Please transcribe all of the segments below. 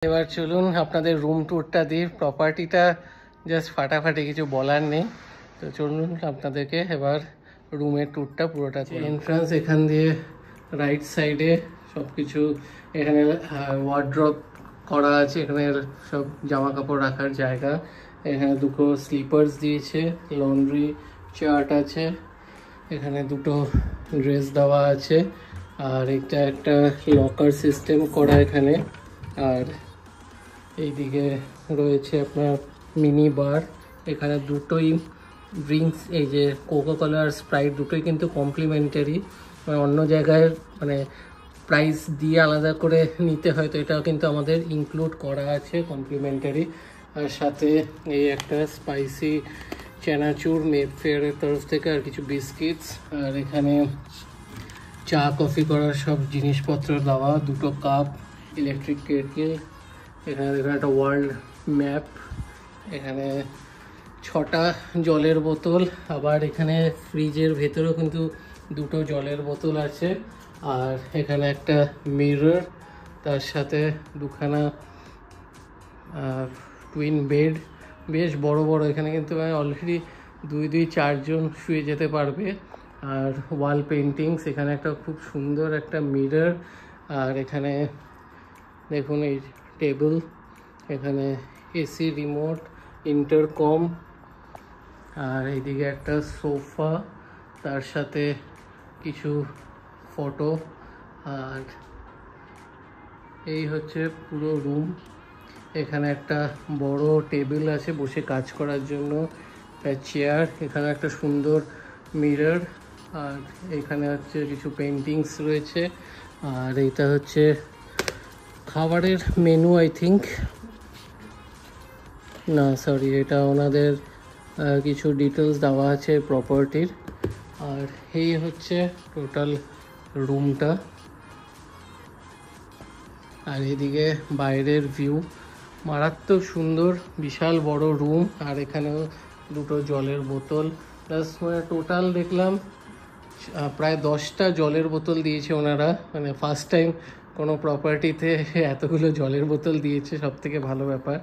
এবার চলুন আপনাদের রুম ট্যুরটা দিই। প্রপার্টিটা জাস্ট ফাটাফাটি, কিছু বলার নেই। তো চলুন আপনাদেরকে এবার রুমের ট্যুরটা পুরোটা করি। এন্ট্রান্স এখান দিয়ে রাইট সাইডে সব কিছু, এখানে ওয়ার্ড্রপ করা আছে, এখানে সব জামা কাপড় রাখার জায়গা। এখানে দুটো স্লিপার্স দিয়েছে, লন্ড্রি চার্ট আছে, এখানে দুটো ড্রেস দেওয়া আছে, আর এটা একটা লকার সিস্টেম করা এখানে। আর এইদিকে রয়েছে আপনার মিনি বার। এখানে দুটোই ড্রিঙ্কস, এই যে কোকা কোলা আর স্প্রাইট দুটোই কিন্তু কমপ্লিমেন্টারি, মানে অন্য জায়গায় মানে প্রাইস দিয়ে আলাদা করে নিতে হয়, তো এটাও কিন্তু আমাদের ইনক্লুড করা আছে কমপ্লিমেন্টারি। আর সাথে এই একটা স্পাইসি চানাচুর মেফেয়ারের তরফ থেকে, আর কিছু বিস্কিটস, আর এখানে চা কফি করার সব জিনিসপত্র দেওয়া, দুটো কাপ, ইলেকট্রিক কেটল, এখানে দেখুন একটা ওয়ার্ল্ড ম্যাপ, এখানে 6টা জলের বোতল, আবার এখানে ফ্রিজের ভেতরেও কিন্তু দুটো জলের বোতল আছে, আর এখানে একটা মিরর, তার সাথে দুখানা টুইন বেড, বেশ বড় বড়। এখানে কিন্তু অলরেডি 2-4 জন শুয়ে যেতে পারবে। আর ওয়াল পেন্টিংস, এখানে একটা খুব সুন্দর একটা মিরর, আর এখানে দেখুন এই টেবিল, এখানে এসি রিমোট, ইন্টারকম, আর এইদিকে একটা সোফা, তার সাথে কিছু ফটো। আর এই হচ্ছে পুরো রুম। এখানে একটা বড় টেবিল আছে বসে কাজ করার জন্য, একটা চেয়ার, এখানে একটা সুন্দর মিরর, আর এখানে হচ্ছে কিছু পেন্টিংস রয়েছে। আর এটা হচ্ছে খাবারের মেনু, আই থিঙ্ক, না সরি, এটা ওনাদের কিছু ডিটেলস দেওয়া আছে প্রপার্টির। আর এই হচ্ছে টোটাল রুমটা। আর এদিকে বাইরের ভিউ মারাত্মক সুন্দর, বিশাল বড় রুম, আর এখানেও দুটো জলের বোতল, প্লাস মানে টোটাল দেখলাম প্রায় 10টা জলের বোতল দিয়েছে ওনারা। মানে ফার্স্ট টাইম কোনো প্রপার্টিতে এতগুলো জলের বোতল দিয়েছে, সব থেকে ভালো ব্যাপার।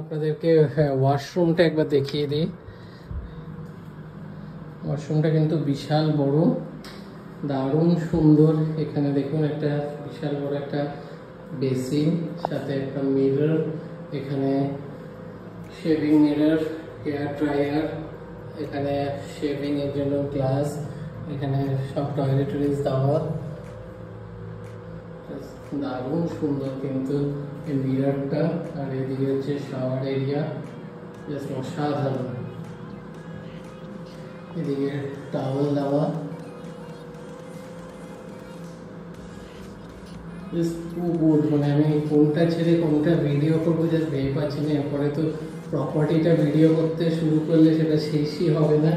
আপনাদেরকে ওয়াশরুমটা একবার দেখিয়ে দিই। ওয়াশরুমটা কিন্তু বিশাল বড়, দারুণ সুন্দর। এখানে দেখুন একটা বিশাল বড় একটা বেসিন, সাথে একটা মিরর, এখানে শেভিং মিরর, হেয়ার ড্রায়ার, এখানে শেভিং এর জন্য গ্লাস, এখানে সব টয়লেটরিজ দেওয়া, দারুণ সুন্দর কিন্তু এই মিররটা। আর এদিকে হচ্ছে শাওয়ার এরিয়া, জাস্ট অসাধারণ। এদিকে টাওয়েল দেওয়া, মানে আমি কোনটা ছেড়ে কোনটা ভিডিও করবো জাস্ট ভেবে পাচ্ছি না। এরপরে তো প্রপার্টিটা ভিডিও করতে শুরু করলে সেটা শেষই হবে না,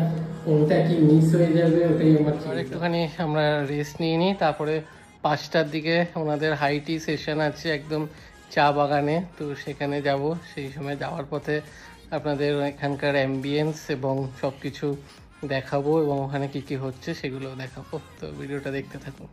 কোনটা কি মিস হয়ে যাবে ওটাই আমার। একটুখানি আমরা রেস্ট নিয়ে নিই, তারপরে 5টার দিকে ওনাদের হাই টি সেশন আছে একদম চা বাগানে, তো সেখানে যাব। সেই সময় যাওয়ার পথে আপনাদের এখানকার অ্যাম্বিয়েন্স এবং সব কিছু দেখাবো, এবং ওখানে কি কি হচ্ছে সেগুলো দেখাবো। তো ভিডিওটা দেখতে থাকুন।